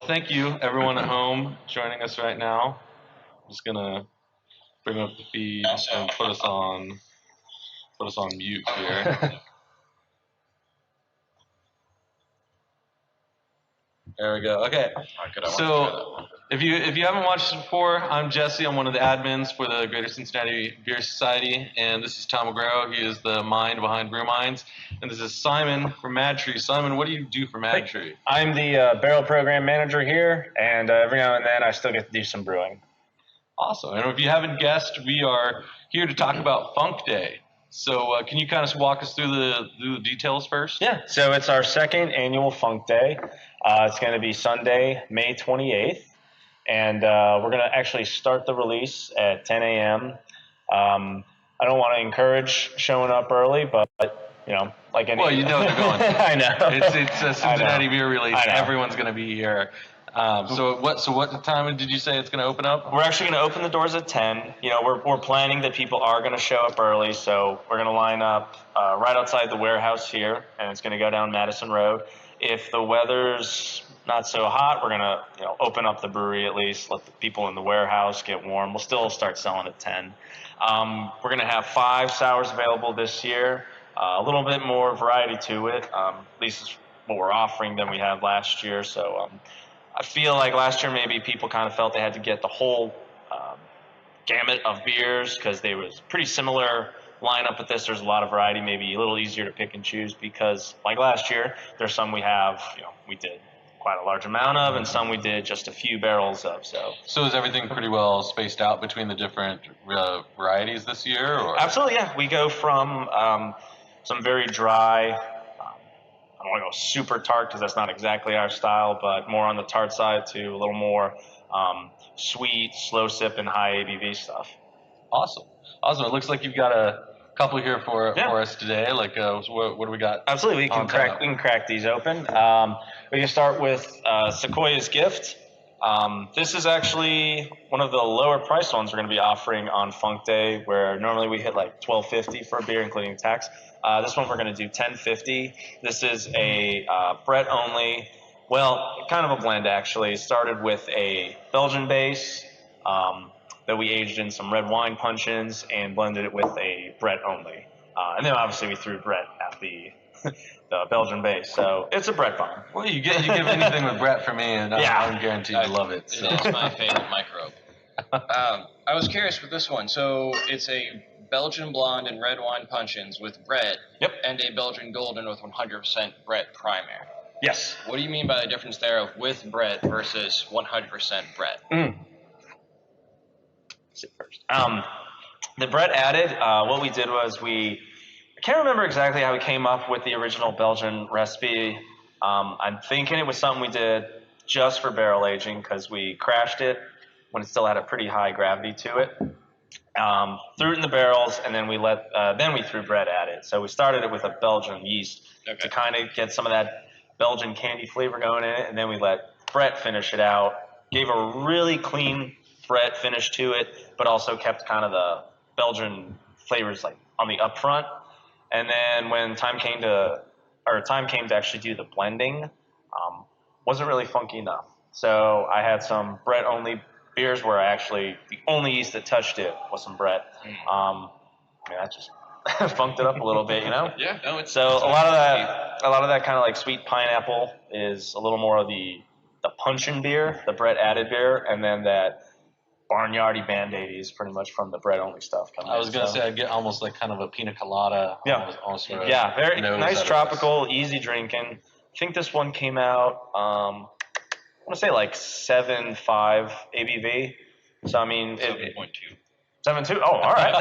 thank you everyone at home joining us right now. I'm just gonna bring up the feed and put us on mute here. There we go. Okay. So if you haven't watched this before, I'm Jesse. I'm one of the admins for the Greater Cincinnati Beer Society, and this is Tom McGraw. He is the mind behind BrewMinds, and this is Simon from MadTree. Simon, what do you do for MadTree? I'm the barrel program manager here, and every now and then I still get to do some brewing. Awesome. And if you haven't guessed, we are here to talk about Funk Day. So can you kind of walk us through the details first? Yeah, so it's our second annual Funk Day. It's going to be Sunday, May 28th, and we're going to actually start the release at 10 a.m. I don't want to encourage showing up early, but like any. Well, you know they're going to. I know. It's a Cincinnati beer release. Everyone's going to be here. So what time did you say it's going to open up? We're actually going to open the doors at 10. We're planning that people are going to show up early, so we're going to line up right outside the warehouse here, and it's going to go down Madison Road. If the weather's not so hot, we're going to open up the brewery at least, let the people in the warehouse get warm. We'll still start selling at 10. We're going to have 5 sours available this year, a little bit more variety to it. At least it's what we're offering than we had last year, so I feel like last year maybe people kind of felt they had to get the whole gamut of beers because they was pretty similar lineup with this. There's a lot of variety, maybe a little easier to pick and choose because like last year, there's some we have, we did quite a large amount of, and some we did just a few barrels of. So is everything pretty well spaced out between the different varieties this year? Or? Absolutely, yeah. We go from some very dry, I don't want to go super tart because that's not exactly our style, but more on the tart side to a little more sweet, slow sip, and high ABV stuff. Awesome. It looks like you've got a couple here for us today. Like, what do we got? Absolutely, we can crack these open. We can start with Sequoia's Gift. This is actually one of the lower priced ones we're going to be offering on Funk Day, where normally we hit like $12.50 for a beer, including tax. This one we're going to do $10.50. This is a Brett only, well, kind of a blend actually. It started with a Belgian base that we aged in some red wine puncheons and blended it with a Brett only. And then obviously we threw Brett at the Belgian base. So it's a Brett bomb. Well, you give anything with Brett for me, and I'm guaranteed you love it. So. It's my favorite microbe. I was curious with this one. So it's a Belgian blonde and red wine puncheons with Brett, and a Belgian golden with 100% Brett primary. Yes. What do you mean by the difference there of with Brett versus 100% Brett? Sit first. The Brett added, what we did was I can't remember exactly how we came up with the original Belgian recipe. I'm thinking it was something we did just for barrel aging because we crashed it when it still had a pretty high gravity to it. Threw it in the barrels, and then we threw Brett at it. So we started it with a Belgian yeast to kind of get some of that Belgian candy flavor going in it, and then we let Brett finish it out. Gave a really clean Brett finish to it, but also kept kind of the Belgian flavors like on the upfront. And then when time came to actually do the blending, wasn't really funky enough. So I had some Brett only beers where the only yeast that touched it was some Brett. That just funked it up a little bit, Yeah. No, so a lot of that kind of like sweet pineapple is a little more of the puncheon beer, the Brett added beer, and then that barnyardy Band-Aid is pretty much from the Brett only stuff. I was gonna say I'd get almost like kind of a pina colada. Yeah. Almost very nice, tropical, easy drinking. I think this one came out. I want to say like 7.5 ABV. So I mean 7.2. 7.2. Oh, all right.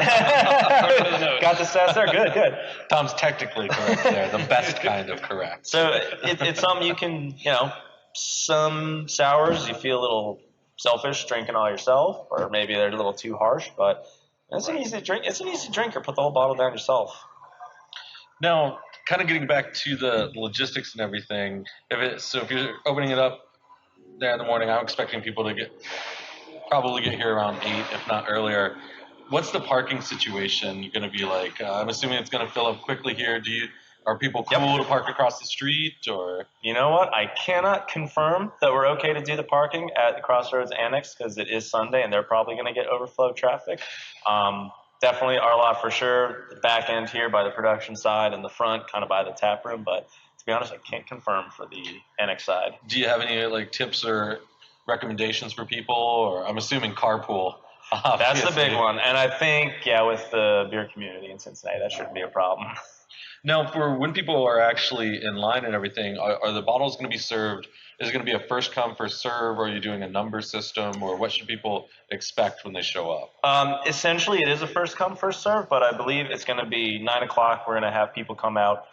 Got the stats there. Good. Tom's technically correct there. The best kind of correct. So it's something you can, some sours you feel a little selfish drinking all yourself, or maybe they're a little too harsh, but it's an easy drink. It's an easy drinker. Put the whole bottle down yourself. Now, kind of getting back to the logistics and everything, if you're opening it up there in the morning, I'm expecting people to probably get here around 8, if not earlier. What's the parking situation going to be like? I'm assuming it's going to fill up quickly here. Do you Are people cool to park across the street, or? You know what? I cannot confirm that we're okay to do the parking at the Crossroads Annex because it is Sunday and they're probably going to get overflow traffic. Definitely our lot for sure. The back end here by the production side and the front kind of by the tap room. But to be honest, I can't confirm for the Annex side. Do you have any like tips or recommendations for people? Or I'm assuming carpool. That's the big one. And I think, with the beer community in Cincinnati, that shouldn't be a problem. Now, for when people are actually in line and everything, are the bottles going to be served? Is it going to be a first come, first serve, or are you doing a number system, or what should people expect when they show up? Essentially, it is a first come, first serve, but I believe it's going to be 9 o'clock. We're going to have people come out,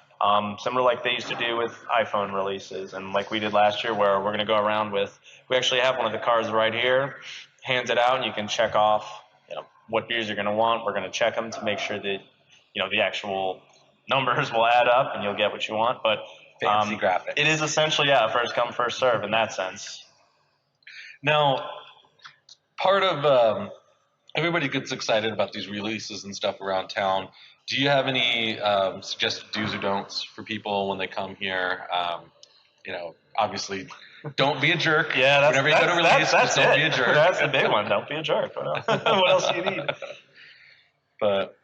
similar like they used to do with iPhone releases, and like we did last year, where we're going to go around with. We actually have one of the cards right here, hands it out, and you can check off, what beers you're going to want. We're going to check them to make sure that, the actual numbers will add up and you'll get what you want. But fancy graphics. It is essentially, first come, first serve in that sense. Now, part of everybody gets excited about these releases and stuff around town. Do you have any suggested do's or don'ts for people when they come here? Obviously, don't be a jerk. Yeah, whenever you go to release, just don't be a jerk. That's the big one. Don't be a jerk. What else do you need? But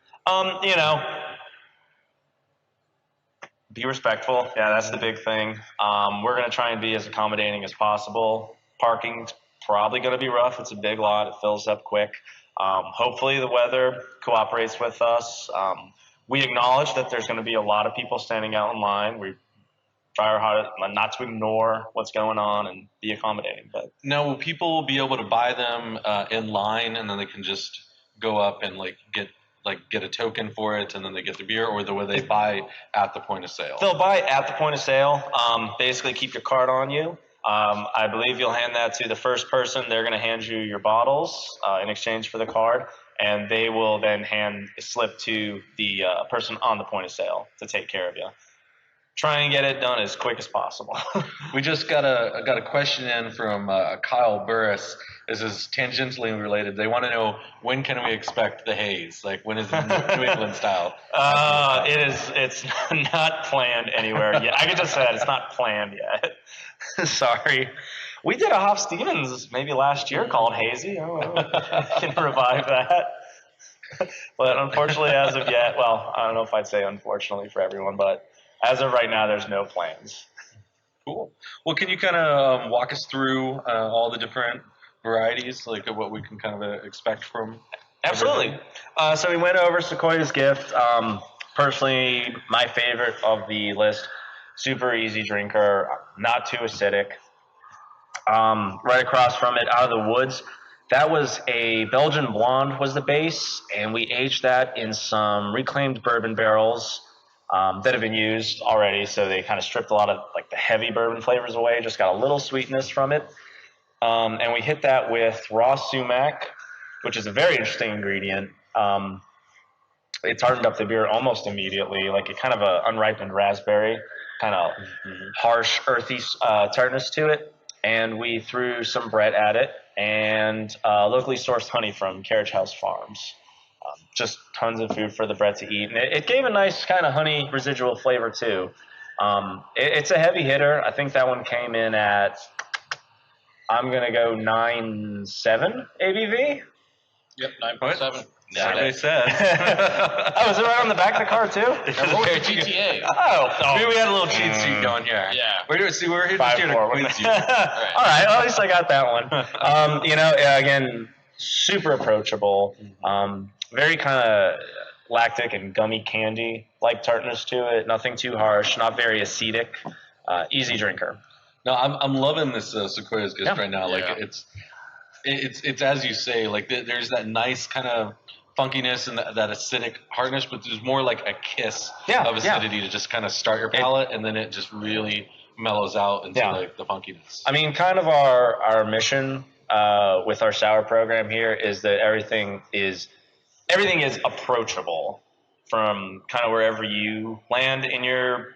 be respectful. Yeah, that's the big thing. We're going to try and be as accommodating as possible. Parking's probably going to be rough. It's a big lot. It fills up quick. Hopefully the weather cooperates with us. We acknowledge that there's going to be a lot of people standing out in line. We try our hardest not to ignore what's going on and be accommodating. But now, will people be able to buy them in line and then they can just go up and get a token for it and then they get the beer, or will they buy at the point of sale? They'll buy at the point of sale. Basically keep your card on you. I believe you'll hand that to the first person. They're going to hand you your bottles in exchange for the card, and they will then hand a slip to the person on the point of sale to take care of you. Try and get it done as quick as possible. We just got a question in from Kyle Burris. This is tangentially related. They want to know, when can we expect the haze? Like, when is it New England style? It's not planned anywhere yet. I can just say that it's not planned yet. Sorry. We did a Hoff Stevens maybe last year called Hazy. I don't know. Can revive that. But unfortunately, as of yet, well, I don't know if I'd say unfortunately for everyone, but as of right now, there's no plans. Cool. Well, can you kind of walk us through all the different varieties, like what we can kind of expect from? Absolutely. So we went over Sequoia's Gift. Personally, my favorite of the list. Super easy drinker, not too acidic. Right across from it, Out of the Woods. That was a Belgian blonde was the base, and we aged that in some reclaimed bourbon barrels that have been used already. So they kind of stripped a lot of the heavy bourbon flavors away, just got a little sweetness from it. And we hit that with raw sumac, which is a very interesting ingredient. It tartaned up the beer almost immediately, like a kind of a unripened raspberry, kind of harsh, earthy tartness to it. And we threw some Brett at it and locally sourced honey from Carriage House Farms. Just tons of food for the Brett to eat. And it gave a nice kind of honey residual flavor too. It's a heavy hitter. I think that one came in at, I'm going to go 9.7 ABV. Yep, 9.7. Yeah, they said. Oh, is it right on the back of the card too? GTA. Oh, we had a little cheat sheet going here. Yeah. We're here to 5-4. quiz you. All right, well, at least I got that one. Again, super approachable. Very kind of lactic and gummy candy like tartness to it. Nothing too harsh. Not very acidic. Easy drinker. No, I'm loving this Sequoia's Gift right now. Like it's as you say. Like there's that nice kind of funkiness and that acidic hardness, but there's more like a kiss of acidity to just kind of start your palate, and then it just really mellows out into like the funkiness. I mean, kind of our mission with our sour program here is that everything is approachable from kind of wherever you land in your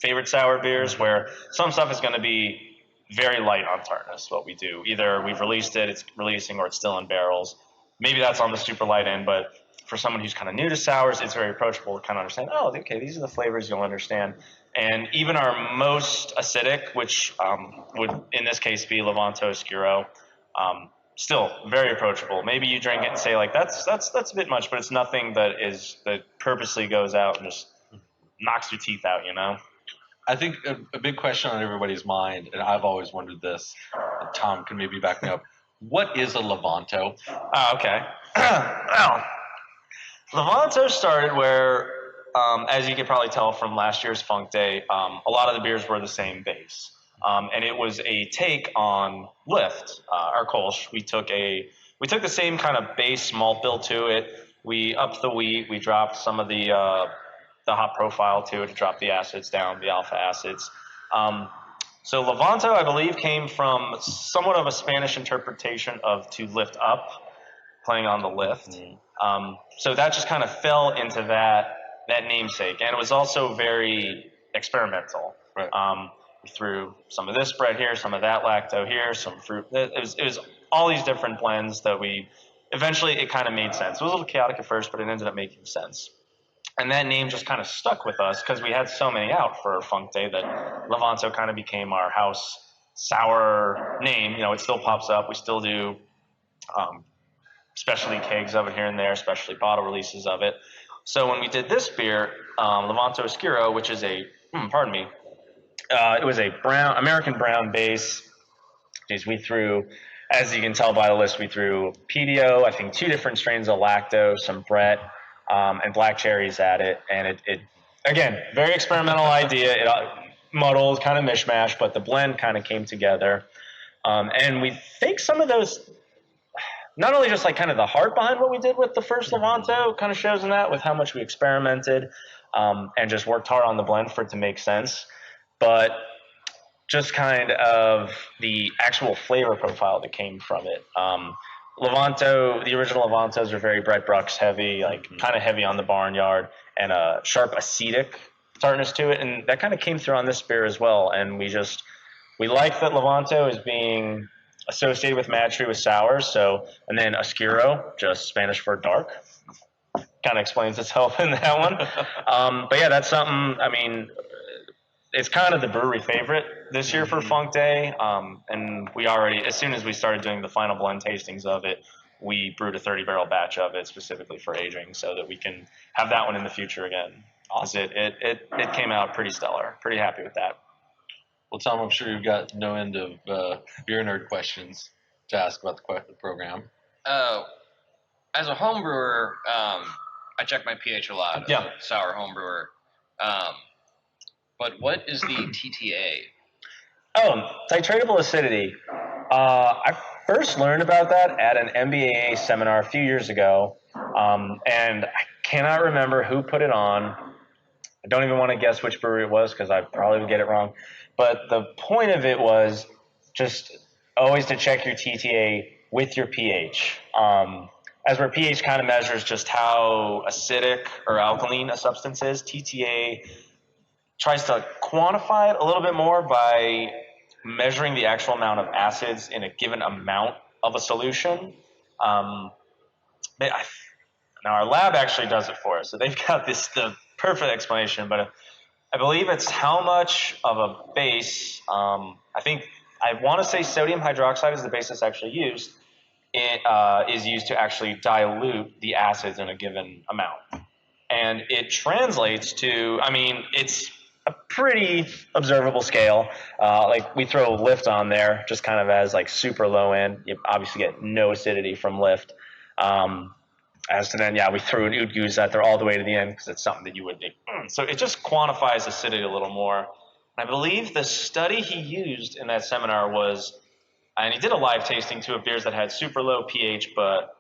favorite sour beers, where some stuff is going to be very light on tartness, what we do. Either we've released it, it's releasing, or it's still in barrels. Maybe that's on the super light end, but for someone who's kind of new to sours, it's very approachable to kind of understand, oh, okay, these are the flavors you'll understand. And even our most acidic, which would in this case be Levanto Oscuro, still very approachable. Maybe you drink it and say like that's a bit much, but it's nothing that purposely goes out and just knocks your teeth out, you know? I think a big question on everybody's mind, and I've always wondered this, Tom can maybe back me up. What is a Levanto? Oh, okay. Well, Levanto started where, as you can probably tell from last year's Funk Day, a lot of the beers were the same base. And it was a take on Lift, our Kolsch. We took the same kind of base malt bill to it. We upped the wheat. We dropped some of the hop profile to it to drop the acids down, the alpha acids. So Levanto, I believe, came from somewhat of a Spanish interpretation of to lift up, playing on the lift. So that just kind of fell into that namesake. And it was also very experimental. Right. We threw some of this bread here, some of that lacto here, some fruit. It was all these different blends that eventually it kind of made sense. It was a little chaotic at first, but it ended up making sense. And that name just kind of stuck with us because we had so many out for Funk Day that Levanto kind of became our house sour name. You know, it still pops up. We still do specialty kegs of it here and there, especially bottle releases of it. So when we did this beer, Levanto Oscuro, which is it was a American brown base. We threw, as you can tell by the list, we threw PDO, I think 2 different strains of lacto, some Brett, and black cherries at it. And it again, very experimental idea. It muddled, kind of mishmash, but the blend kind of came together. And we think some of those, not only just like kind of the heart behind what we did with the first Levanto kind of shows in that with how much we experimented and just worked hard on the blend for it to make sense, but just kind of the actual flavor profile that came from it. Levanto, the original Levantos are very Brett Brooks heavy, like kind of heavy on the barnyard, and a sharp acetic tartness to it, and that kind of came through on this beer as well. And we like that Levanto is being associated with MadTree with sours, and then Oscuro, just Spanish for dark, kind of explains itself in that one. But yeah, that's something. I mean, it's kind of the brewery favorite this year for Funk Day. And we already, as soon as we started doing the final blend tastings of it, we brewed a 30-barrel batch of it specifically for aging so that we can have that one in the future again. Awesome. It came out pretty stellar. Pretty happy with that. Well, Tom, I'm sure you've got no end of beer nerd questions to ask about the program. As a home brewer, I check my pH a lot. Yeah. A sour home brewer. But what is the TTA? Oh, titratable acidity. I first learned about that at an MBAA seminar a few years ago, and I cannot remember who put it on. I don't even want to guess which brewery it was because I probably would get it wrong. But the point of it was just always to check your TTA with your pH. As where pH kind of measures just how acidic or alkaline a substance is, TTA tries to quantify it a little bit more by measuring the actual amount of acids in a given amount of a solution. Now our lab actually does it for us, so they've got the perfect explanation, but I believe it's how much of a base, I want to say sodium hydroxide is the base that's actually used. It is used to actually dilute the acids in a given amount. And it translates to, it's a pretty observable scale. Like we throw Lift on there just kind of as like super low end. You obviously get no acidity from Lift. As to then, we threw an Oud Goose out there all the way to the end because it's something that you would think. So it just quantifies acidity a little more. And I believe the study he used in that seminar was, and he did a live tasting too of beers that had super low pH, but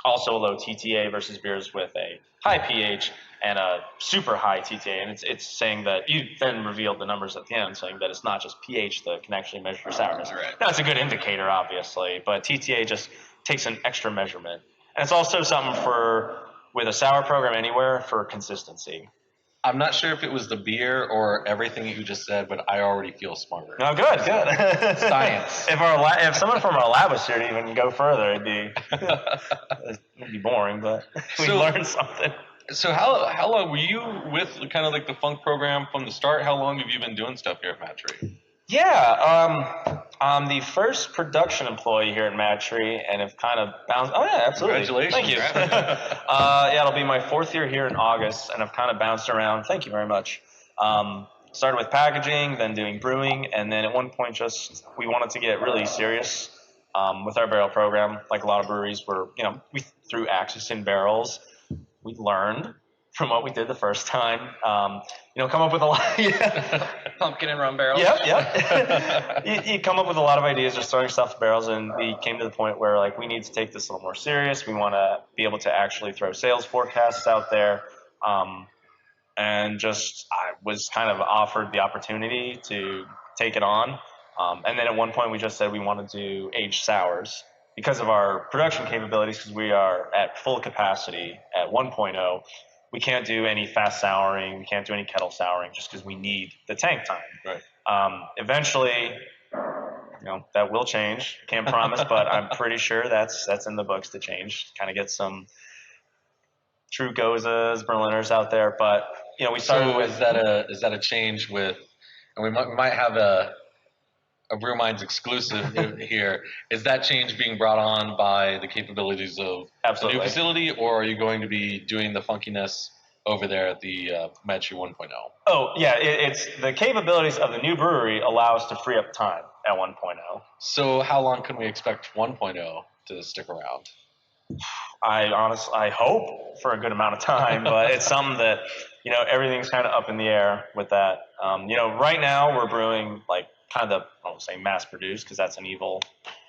also a low TTA versus beers with a high pH and a super high TTA. And it's saying that you then revealed the numbers at the end, saying that it's not just pH that can actually measure your sourness. Right. Now, it's a good indicator, obviously, but TTA just takes an extra measurement. And it's also something with a sour program anywhere for consistency. I'm not sure if it was the beer or everything you just said, but I already feel smarter. Oh, good. Science. If someone from our lab was here to even go further, it'd be boring, but we learned something. So how long were you with kind of like the funk program from the start? How long have you been doing stuff here at MadTree? Yeah, I'm the first production employee here at MadTree, and have kind of bounced. Oh yeah, absolutely. Congratulations. Thank you. Yeah, it'll be my 4th year here in August, and I've kind of bounced around. Thank you very much. Started with packaging, then doing brewing, and then at one point we wanted to get really serious with our barrel program. Like a lot of breweries, we threw axes in barrels. We learned from what we did the first time. Come up with a lot. Pumpkin and rum barrels. Yep. You come up with a lot of ideas just throwing stuff in barrels, and we came to the point where we need to take this a little more serious. We want to be able to actually throw sales forecasts out there, and I was kind of offered the opportunity to take it on. And then at one point we just said we wanted to age sours because of our production capabilities, because we are at full capacity at 1.0. We can't do any fast souring. We can't do any kettle souring just because we need the tank time. Right. Eventually, that will change. Can't promise, but I'm pretty sure that's in the books to change. Kind of get some true Gozas, Berliners out there. But we started with. Is that a change with? And we might have a BrewMinds exclusive here. Is that change being brought on by the capabilities of the new facility, or are you going to be doing the funkiness over there at the MadTree 1.0? Oh, yeah. It's the capabilities of the new brewery allow us to free up time at 1.0. So how long can we expect 1.0 to stick around? I hope for a good amount of time, but it's something that, everything's kind of up in the air with that. Right now we're brewing kind of I won't say mass produced because that's an evil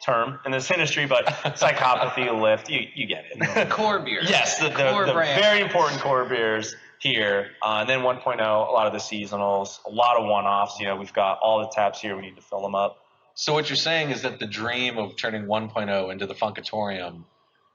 term in this industry, but psychopathy, lift, you get it. Core beers. Yes, the very important core beers here. And then 1.0, a lot of the seasonals, a lot of one-offs. We've got all the taps here. We need to fill them up. So what you're saying is that the dream of turning 1.0 into the Funkatorium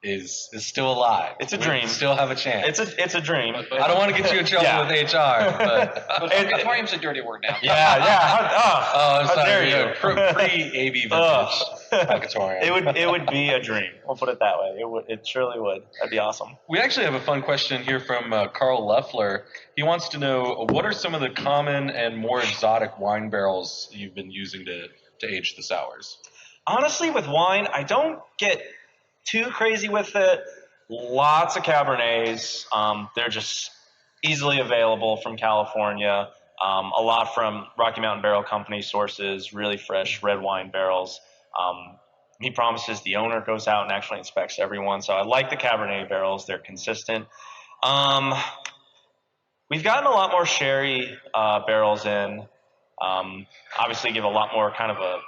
is still alive. It's a dream. We still have a chance. It's a dream. I don't want to get you in trouble with HR, but Funkatorium's a dirty word now. Yeah. I'm how sorry. dare you? Pre-AB vintage Funkatorium. It would be a dream. We'll put it that way. It surely would. That'd be awesome. We actually have a fun question here from Carl Leffler. He wants to know, what are some of the common and more exotic wine barrels you've been using to age the sours? Honestly, with wine, I don't get too crazy with it. Lots of Cabernets. They're just easily available from California. A lot from Rocky Mountain Barrel Company sources, really fresh red wine barrels. He promises the owner goes out and actually inspects everyone. So I like the Cabernet barrels. They're consistent. We've gotten a lot more sherry barrels in. Obviously give a lot more kind of a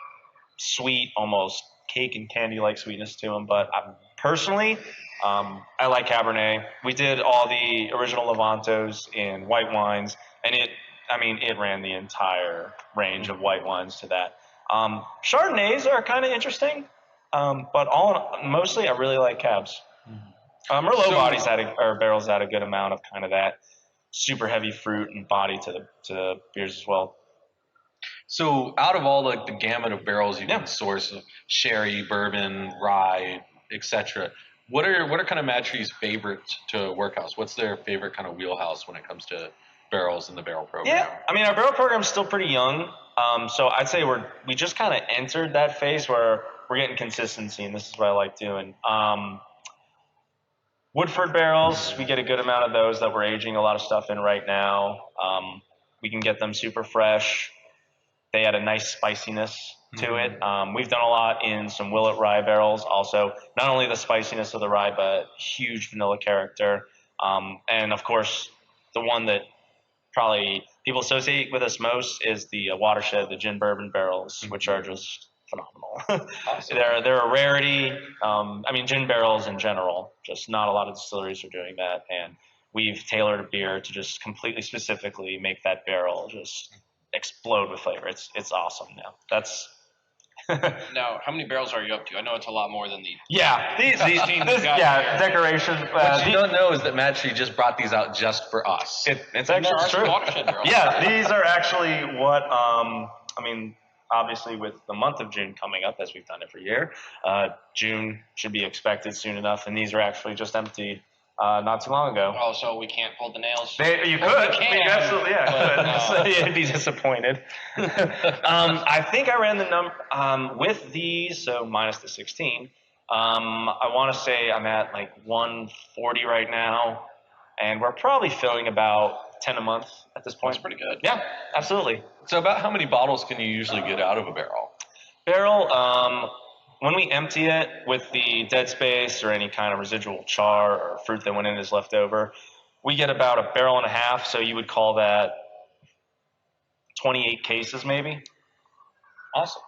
sweet, almost cake and candy-like sweetness to them. But personally, I like Cabernet. We did all the original Levantos in white wines, and it ran the entire range of white wines to that. Chardonnays are kind of interesting, but mostly I really like cabs. Merlot bodies barrels add a good amount of kind of that super heavy fruit and body to the beers as well. So out of all the gamut of barrels you can source, of sherry, bourbon, rye, etc., what are kind of MadTree's favorite to workhouse? What's their favorite kind of wheelhouse when it comes to barrels in the barrel program? Yeah, our barrel program is still pretty young, so I'd say we just kind of entered that phase where we're getting consistency, and this is what I like doing. Woodford barrels, we get a good amount of those that we're aging a lot of stuff in right now. We can get them super fresh. They add a nice spiciness to it. We've done a lot in some Willet rye barrels also. Not only the spiciness of the rye, but huge vanilla character. And of course, the one that probably people associate with us most is the Watershed, the gin bourbon barrels, which are just phenomenal. Awesome. They're a rarity. Gin barrels in general, just not a lot of distilleries are doing that. And we've tailored a beer to just completely specifically make that barrel just explode with flavor. It's awesome now. Now, how many barrels are you up to? I know it's a lot more than the. Yeah, these got decoration. What you don't know is that MadTree just brought these out just for us. It's actually true. Yeah, these are actually what I mean. Obviously, with the month of June coming up, as we've done every year, June should be expected soon enough, and these are actually just empty not too long ago. Oh, so we can't pull the nails? You could. You absolutely, yeah. But, you'd be disappointed. I think I ran the number with these, so minus the 16. I want to say I'm at like 140 right now, and we're probably filling about 10 a month at this point. That's pretty good. Yeah, absolutely. So about how many bottles can you usually get out of a barrel? When we empty it with the dead space or any kind of residual char or fruit that went in is left over, we get about a barrel and a half. So you would call that 28 cases maybe. Awesome.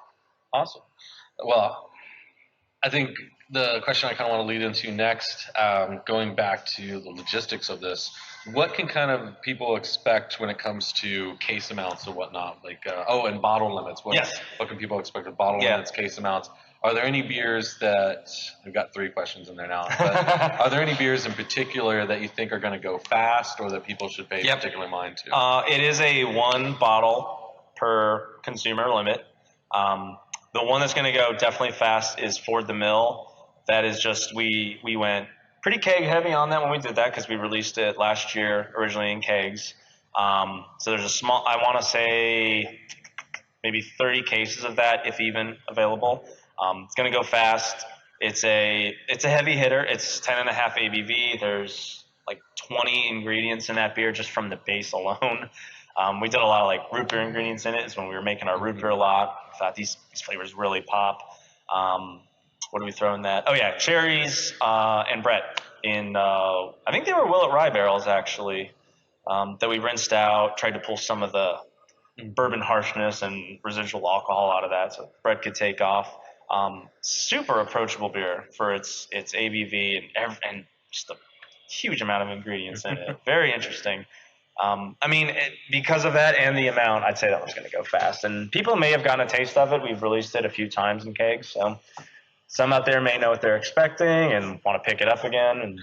Well, I think the question I kind of want to lead into next, going back to the logistics of this, what can kind of people expect when it comes to case amounts and whatnot? Like, and bottle limits. What can people expect with bottle limits, case amounts? Are there any beers that – I've got 3 questions in there now. But are there any beers in particular that you think are going to go fast or that people should pay particular mind to? It is a 1 bottle per consumer limit. The one that's going to go definitely fast is Ford the Mill. That is just we went pretty keg heavy on that when we did that because we released it last year originally in kegs. So there's a small – I want to say maybe 30 cases of that if even available. It's going to go fast. It's a heavy hitter. It's 10.5 ABV. There's like 20 ingredients in that beer just from the base alone. We did a lot of like root beer ingredients in it. It's when we were making our root beer a lot. I thought these flavors really pop. What do we throw in that? Oh yeah, cherries and Brett in I think they were Willet Rye barrels actually that we rinsed out. Tried to pull some of the bourbon harshness and residual alcohol out of that, so Brett could take off. Super approachable beer for its ABV and just a huge amount of ingredients in it. Very interesting. Because of that and the amount, I'd say that one's going to go fast. And people may have gotten a taste of it. We've released it a few times in kegs, so some out there may know what they're expecting and want to pick it up again. And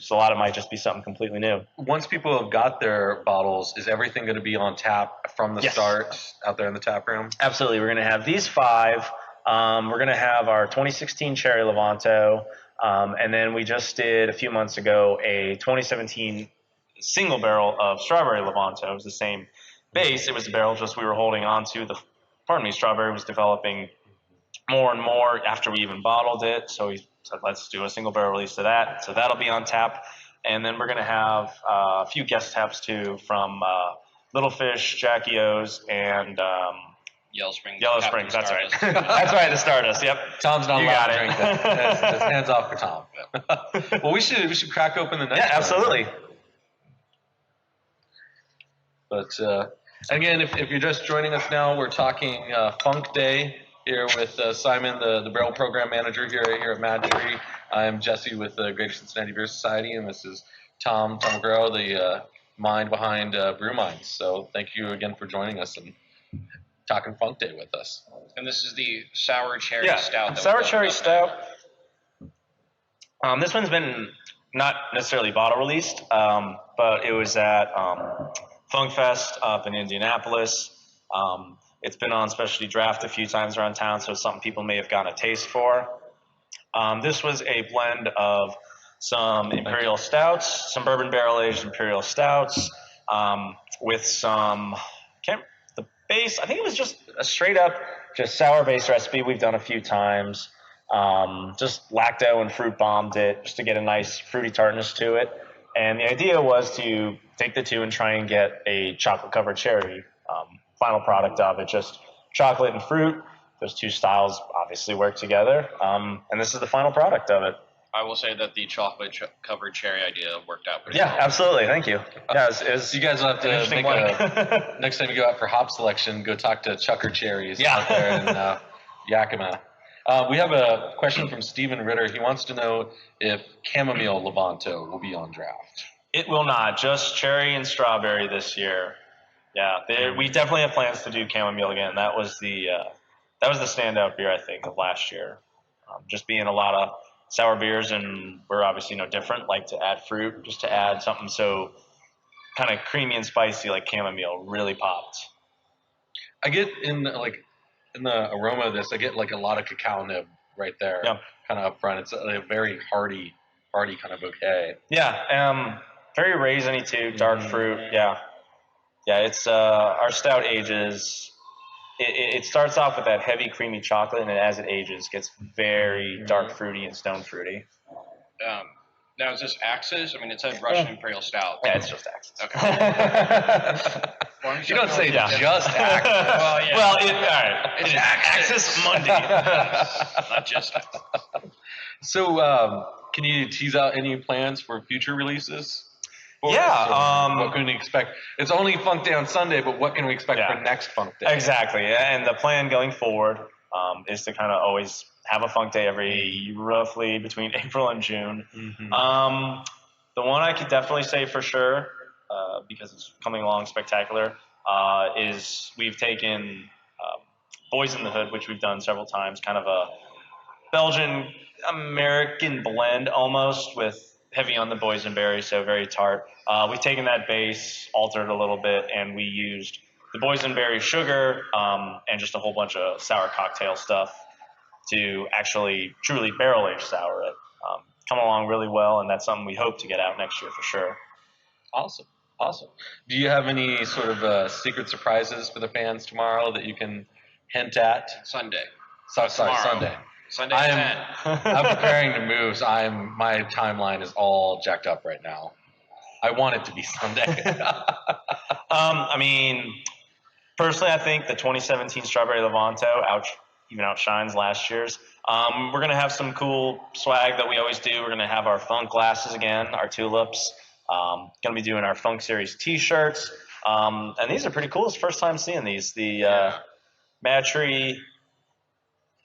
so a lot of it might just be something completely new. Once people have got their bottles, is everything going to be on tap from the start out there in the tap room? Absolutely. We're going to have these 5. We're going to have our 2016 Cherry Levanto, and then we just did a few months ago a 2017 single barrel of Strawberry Levanto. It was the same base. It was the barrel just we were holding on to. Strawberry was developing more and more after we even bottled it, so we said let's do a single barrel release of that. So that'll be on tap, and then we're going to have a few guest taps too from Little Fish, Jackie O's, and Yellow Springs. That's right. That's right. To start us. Yep. Tom's not allowed to drink that. His hands off for Tom. Well, we should crack open the next one. Yeah, absolutely. But again, if you're just joining us now, we're talking Funk Day here with Simon, the barrel program manager here at MadTree. I'm Jesse with the Greater Cincinnati Beer Society, and this is Tom McGraw, the mind behind BrewMinds. So thank you again for joining us and talking Funk Day with us. And this is the sour cherry stout. Sour cherry stout. This one's been not necessarily bottle released, but it was at Funk Fest up in Indianapolis. It's been on specialty draft a few times around town, so it's something people may have gotten a taste for. This was a blend of some imperial stouts, some bourbon barrel aged imperial stouts, with some the base. I think it was just a straight up just sour base recipe we've done a few times. Just lacto and fruit bombed it just to get a nice fruity tartness to it. And the idea was to take the two and try and get a chocolate covered cherry final product of it. Just chocolate and fruit. Those two styles obviously work together. And this is the final product of it. I will say that the chocolate covered cherry idea worked out pretty well. Yeah, absolutely. Thank you. Yeah, you guys will have to make next time you go out for hop selection, go talk to Chucker Cherries out there in Yakima. We have a question from Stephen Ritter. He wants to know if chamomile Levanto will be on draft. It will not. Just cherry and strawberry this year. Yeah, we definitely have plans to do chamomile again. That was the that was the standout beer, I think, of last year. Just being a lot of sour beers, and we're obviously no different. Like to add fruit, just to add something so kind of creamy and spicy like chamomile really popped. I get in the aroma of this, I get like a lot of cacao nib right there, kind of up front. It's a very hearty kind of bouquet. Yeah, very raisiny too, dark fruit. Yeah. It's our stout ages. It starts off with that heavy creamy chocolate, and then as it ages, gets very dark fruity and stone fruity. Now is this Axis? I mean, it said Russian Imperial Stout. Yeah, it's just Axis. Okay. You don't say just Axis. Well, yeah. Well, all right. It's Axis Monday. Not just. So, can you tease out any plans for future releases? What can we expect? It's only Funk Day on Sunday, but what can we expect for next Funk Day? Exactly, and the plan going forward is to kind of always have a Funk Day every roughly between April and June. Mm-hmm. The one I could definitely say for sure, because it's coming along spectacular, is we've taken Boys in the Hood, which we've done several times, kind of a Belgian-American blend almost with heavy on the boysenberry, so very tart. We've taken that base, altered it a little bit, and we used the boysenberry sugar and just a whole bunch of sour cocktail stuff to actually truly barrel-aged sour it. Come along really well, and that's something we hope to get out next year for sure. Awesome. Do you have any sort of secret surprises for the fans tomorrow that you can hint at? Sunday. Sunday. Sunday at 10. I'm preparing to move, so my timeline is all jacked up right now. I want it to be Sunday. I mean, personally, I think the 2017 Strawberry Levanto even outshines last year's. We're going to have some cool swag that we always do. We're going to have our Funk glasses again, our tulips. Going to be doing our Funk Series T-shirts. And these are pretty cool. It's the first time seeing these. The MadTree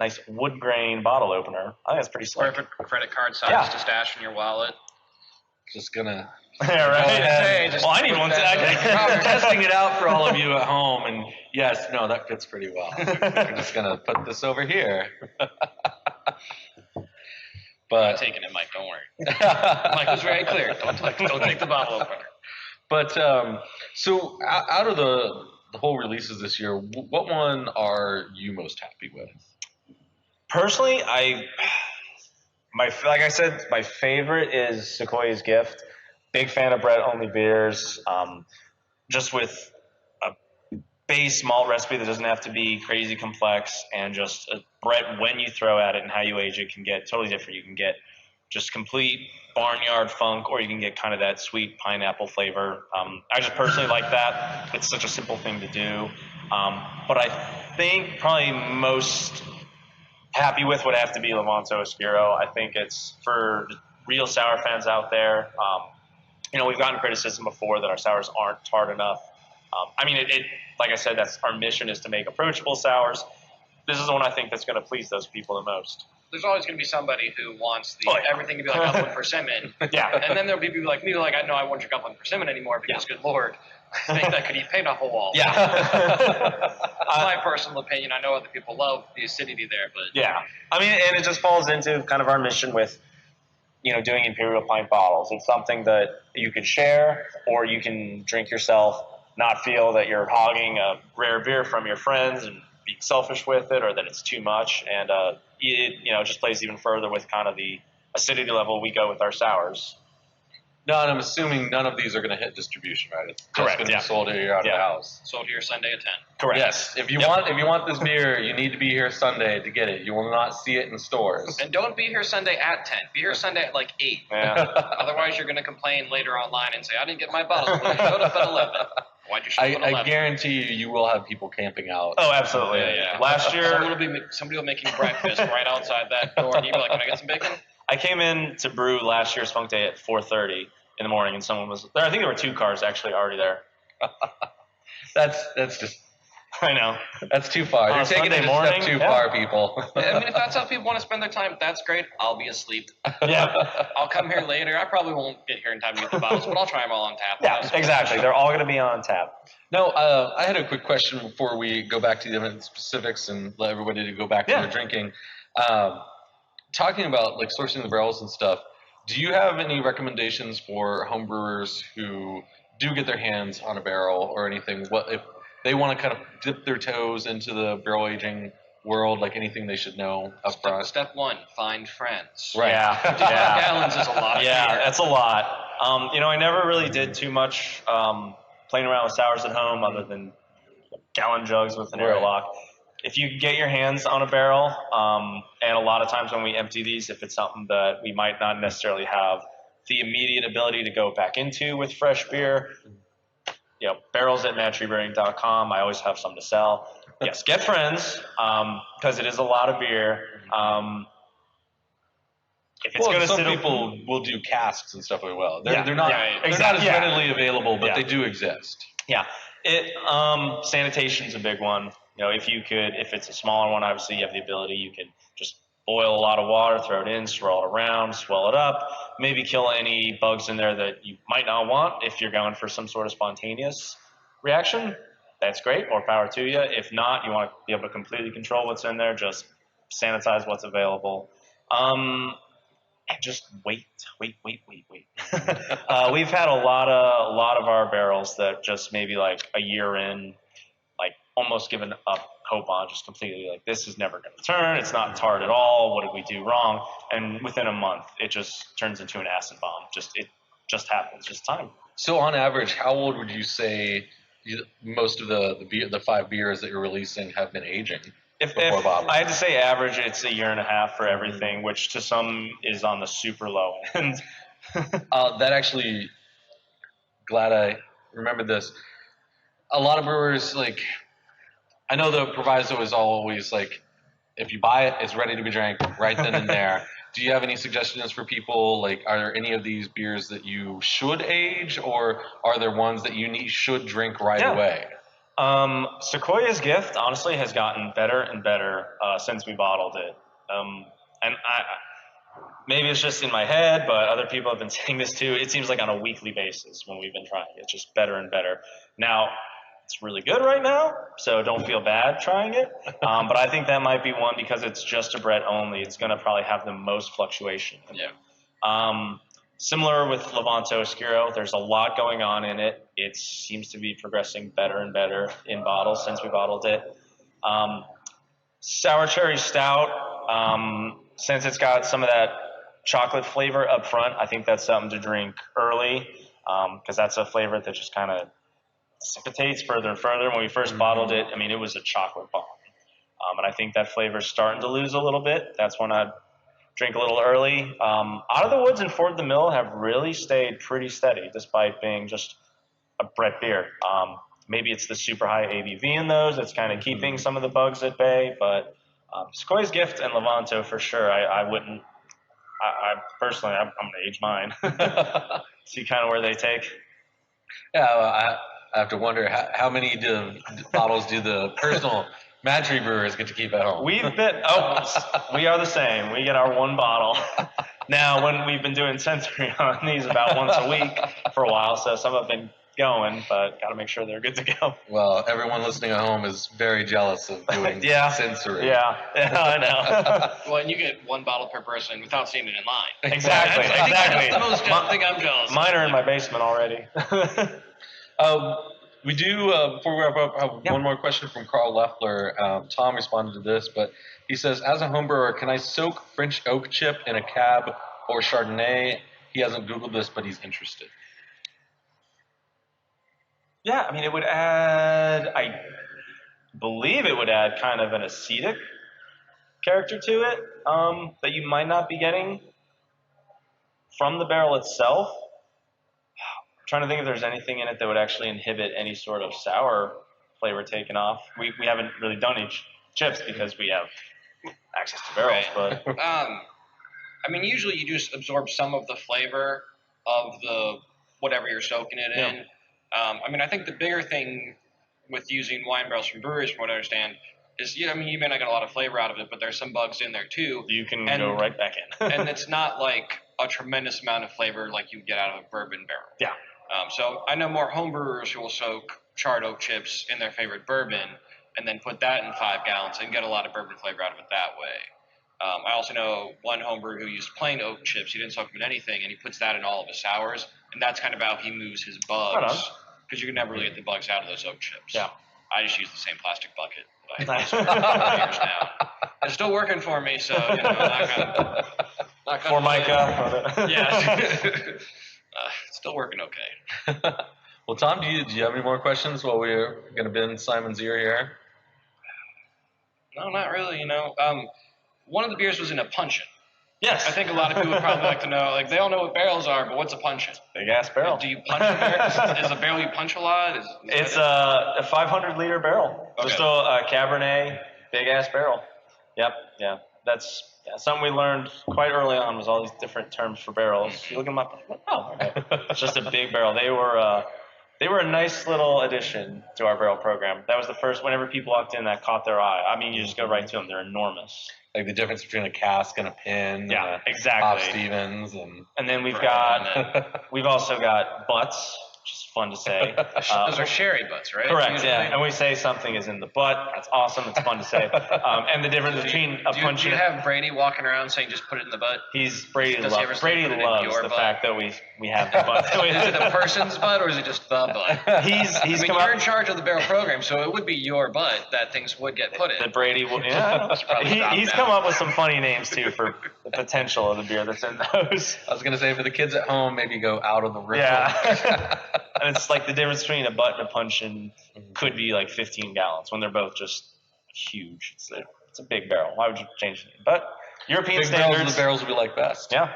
nice wood grain bottle opener. I think that's pretty slick. Perfect credit card size to stash in your wallet. Just gonna. Yeah, right. Well, I need one. I'm testing it out for all of you at home, and yes, no, that fits pretty well. We're just gonna put this over here. But I'm taking it, Mike. Don't worry. Mike was very clear. Don't take the bottle opener. But so out of the whole releases this year, what one are you most happy with? Personally, like I said, my favorite is Sequoia's Gift. Big fan of Brett-only beers. Just with a base malt recipe that doesn't have to be crazy complex, and just a Brett, when you throw at it and how you age it, can get totally different. You can get just complete barnyard funk, or you can get kind of that sweet pineapple flavor. I just personally like that. It's such a simple thing to do. But I think probably most happy with would have to be Levanto Espiro. I think it's for real sour fans out there. We've gotten criticism before that our sours aren't tart enough. I mean, like I said, that's our mission, is to make approachable sours. This is the one I think that's going to please those people the most. There's always going to be somebody who wants everything to be like Upland Persimmon. Yeah. And then there'll be people like me who are like, I know I won't drink Upland Persimmon anymore because, good Lord, I think that could eat paint off a wall. Yeah. My personal opinion. I know other people love the acidity there, but yeah. I mean, and it just falls into kind of our mission with, doing Imperial pint bottles. It's something that you can share, or you can drink yourself, not feel that you're hogging a rare beer from your friends and being selfish with it, or that it's too much. And it just plays even further with kind of the acidity level we go with our sours. No, and I'm assuming none of these are going to hit distribution, right? It's just Correct. going to be sold here out of the house. Sold here Sunday at 10. Correct. Yes. If you want this beer, you need to be here Sunday to get it. You will not see it in stores. And don't be here Sunday at 10. Be here Sunday at like 8. Yeah. Otherwise, you're going to complain later online and say, I didn't get my bottle when I showed up at 11. Why'd you show up at 11? I guarantee you will have people camping out. Oh, absolutely. Yeah. Last year, somebody will be making breakfast right outside that door, and you'll be like, can I get some bacon? I came in to brew last year's Funk Day at 4:30 in the morning, and someone was there. I think there were 2 cars actually already there. That's just I know. That's too far. On You're a taking it Sunday a morning? step too Yeah. far, people. I mean, if that's how people want to spend their time, that's great. I'll be asleep. Yeah. I'll come here later. I probably won't get here in time to get the bottles, but I'll try them all on tap. Yeah, exactly. They're all going to be on tap. No, I had a quick question before we go back to the event specifics and let everybody to go back to their drinking. Talking about like sourcing the barrels and stuff, do you have any recommendations for homebrewers who do get their hands on a barrel or anything? What if they want to kind of dip their toes into the barrel aging world? Like anything they should know up front? Step one: find friends. Right. Yeah. 55 gallons is a lot. Yeah, Of beer. that's a lot. I never really did too much playing around with sours at home other than gallon jugs with an airlock. If you get your hands on a barrel, and a lot of times when we empty these, if it's something that we might not necessarily have the immediate ability to go back into with fresh beer, barrels at MadTreeBrewing.com. I always have some to sell. Yes, get friends, because it is a lot of beer. If it's gonna some people will do casks and stuff as well. They're not exactly. not as readily available, but they do exist. Yeah, sanitation's a big one. If it's a smaller one, obviously you have the ability. You can just boil a lot of water, throw it in, swirl it around, swell it up, maybe kill any bugs in there that you might not want if you're going for some sort of spontaneous reaction. That's great, more power to you. If not, you want to be able to completely control what's in there, just sanitize what's available. And just wait. We've had a lot of our barrels that just maybe like a year in, like almost given up hope on, just completely like, this is never going to turn. It's not tart at all. What did we do wrong? And within a month, it just turns into an acid bomb. It just happens. Just time. So on average, how old would you say most of the 5 beers that you're releasing have been aging? If I had to say average, it's a year and a half for everything, which to some is on the super low end. That actually, glad I remembered this. A lot of brewers, like, I know the proviso is always like, if you buy it, it's ready to be drank right then and there. Do you have any suggestions for people? Like, are there any of these beers that you should age, or are there ones that you should drink right away? Sequoia's Gift honestly has gotten better and better since we bottled it. And maybe it's just in my head, but other people have been saying this too. It seems like on a weekly basis when we've been trying it, it's just better and better. Now, it's really good right now, so don't feel bad trying it. But I think that might be one because it's just a Brett only. It's going to probably have the most fluctuation. Yeah. Similar with Levanto Oscuro, there's a lot going on in it. It seems to be progressing better and better in bottles since we bottled it. Sour Cherry Stout, since it's got some of that chocolate flavor up front, I think that's something to drink early because that's a flavor that just kind of dissipates further and further. When we first bottled it, I mean, it was a chocolate bomb. And I think that flavor's starting to lose a little bit. That's when I'd drink a little early. Out of the Woods and Ford the Mill have really stayed pretty steady despite being just a Brett beer. Maybe it's the super high ABV in those that's kind of keeping some of the bugs at bay, but Sequoia's Gift and Levanto for sure. I wouldn't. I personally, I'm going to age mine. See kind of where they take. Yeah, I have to wonder how many bottles do the personal MadTree brewers get to keep at home? We are the same. We get our one bottle. Now, when we've been doing sensory on these about once a week for a while, so some have been going, but got to make sure they're good to go. Well, everyone listening at home is very jealous of doing sensory. Yeah, I know. Well, and you get one bottle per person without seeing it in line. Exactly. That's the most I think I'm jealous. Mine are in my basement already. We do, before we wrap up, have one more question from Carl Leffler. Tom responded to this, but he says, as a home brewer, can I soak French oak chip in a cab or Chardonnay? He hasn't Googled this, but he's interested. Yeah, I mean, it would add, I believe it would add kind of an acetic character to it that you might not be getting from the barrel itself. I'm trying to think if there's anything in it that would actually inhibit any sort of sour flavor taken off. We haven't really done each chips because we have access to barrels. Right. But I mean, usually you just absorb some of the flavor of the whatever you're soaking it in. I mean, I think the bigger thing with using wine barrels from breweries, from what I understand, is you may not get a lot of flavor out of it, but there's some bugs in there too. You can go right back in. And it's not like a tremendous amount of flavor like you get out of a bourbon barrel. Yeah. So I know more home brewers who will soak charred oak chips in their favorite bourbon and then put that in 5 gallons and get a lot of bourbon flavor out of it that way. I also know one homebrewer who used plain oak chips. He didn't soak them in anything, and he puts that in all of his sours, and that's kind of how he moves his bugs, because you can never really get the bugs out of those oak chips. Yeah. I just use the same plastic bucket that I use for years now. It's still working for me, so not Formica. Yeah. Still working okay. Well, Tom, do you have any more questions while we're going to bend Simon's ear here? No, not really. One of the beers was in a puncheon. Yes. I think a lot of people would probably like to know, like, they all know what barrels are, but what's a puncheon? Big ass barrel. Do you punch a barrel? Is a barrel you punch a lot? It's a 500-liter barrel. Okay. Just a Cabernet, big ass barrel. Yep. Yeah. That's something we learned quite early on, was all these different terms for barrels. You look them up. Oh, okay. It's just a big barrel. They were a nice little addition to our barrel program. That was the first. Whenever people walked in, that caught their eye. I mean, you just go right to them. They're enormous. Like the difference between a cask and a pin. Yeah, and exactly. Pop Stevens and then we've also got butts, which is fun to say. Those are sherry butts, right? Correct. Usually. Yeah, and we say something is in the butt. That's awesome. It's fun to say. And the difference between a punch. Do you have Brady walking around saying just put it in the butt? Brady loves the fact that we have the butt. Is it the person's butt or is it just the butt? You're in charge of the barrel program, so it would be your butt that things would get put in. That Brady will. Yeah, he's come up with some funny names too for the potential of the beer that's in those. I was gonna say, for the kids at home, maybe go out of the room. Yeah. And it's like the difference between a butt and a puncheon could be like 15 gallons when they're both just huge. It's a big barrel. Why would you change it? But European big standards. Barrels are the barrels we like best. Yeah.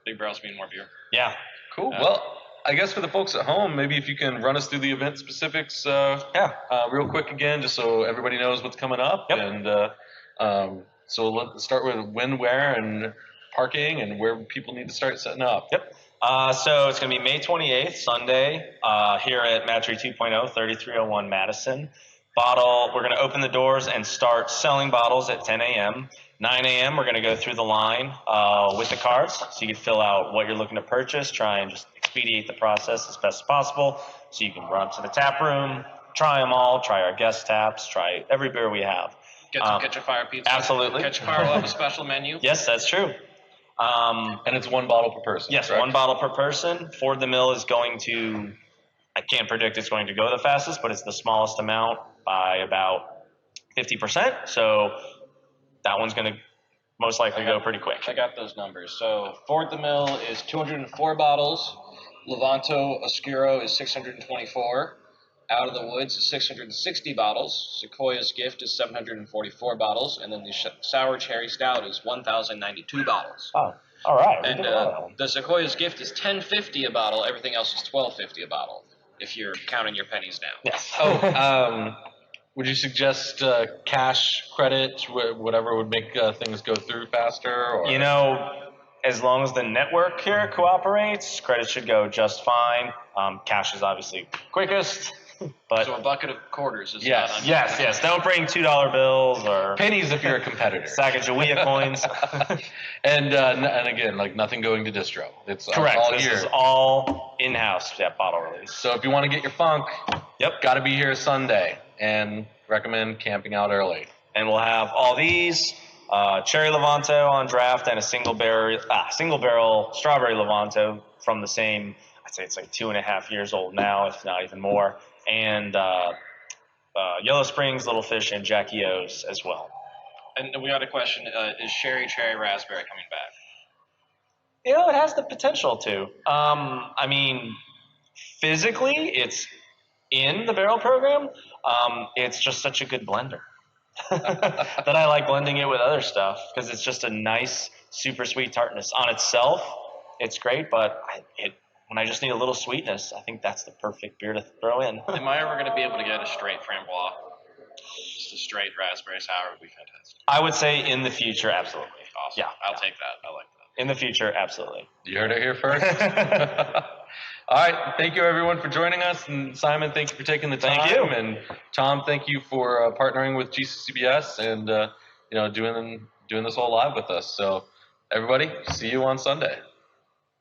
Big barrels mean more beer. Yeah. Cool. Well, I guess for the folks at home, maybe if you can run us through the event specifics real quick again, just so everybody knows what's coming up. Yep. And so let's start with when, where, and parking, and where people need to start setting up. Yep. So it's going to be May 28th, Sunday, here at MadTree 2.0, 3301 Madison. We're going to open the doors and start selling bottles at 10 a.m. 9 a.m. we're going to go through the line with the cards, so you can fill out what you're looking to purchase, try and just expedite the process as best as possible, so you can run to the tap room, try them all, try our guest taps, try every beer we have. Get some Catch a Fire pizza. Absolutely. Catch a Fire will have a special menu. Yes, that's true. And it's 1 bottle per person. Yes, correct? 1 bottle per person. Ford the Mill is going to, I can't predict it's going to go the fastest, but it's the smallest amount by about 50%. So that one's going to most likely go pretty quick. I got those numbers. So Ford the Mill is 204 bottles. Levanto Oscuro is 624. Out of the Woods is 660 bottles. Sequoia's Gift is 744 bottles. And then the Sour Cherry Stout is 1,092 bottles. Oh, all right. And the Sequoia's Gift is $10.50 a bottle. Everything else is $12.50 a bottle, if you're counting your pennies now. Yes. Would you suggest cash, credit, whatever would make things go through faster? Or? As long as the network here cooperates, credit should go just fine. Cash is obviously quickest. But so a bucket of quarters is yes. Don't bring $2 bills or pennies if you're a competitor. Sack of Jawea coins. and again, like nothing going to distro. It's correct. All this here. Is all in-house bottle release. So if you want to get your funk, got to be here Sunday, and recommend camping out early. And we'll have all these cherry Levanto on draft and a single barrel strawberry Levanto from the same. I'd say it's like 2.5 years old now, if not even more. And Yellow Springs, Little Fish, and Jackie O's as well. And we got a question: is Sherry Cherry Raspberry coming back? It has the potential to. Physically, it's in the barrel program. It's just such a good blender that I like blending it with other stuff because it's just a nice, super sweet tartness on itself. It's great, but when I just need a little sweetness, I think that's the perfect beer to throw in. Am I ever going to be able to get a straight framboise? Just a straight raspberry sour would be fantastic. I would say in the future, absolutely. Awesome. Yeah, I'll take that. I like that. In the future, absolutely. You heard it here first. All right. Thank you, everyone, for joining us. And Simon, thank you for taking the time. Thank you. And Tom, thank you for partnering with GCCBS and doing this all live with us. So, everybody, see you on Sunday.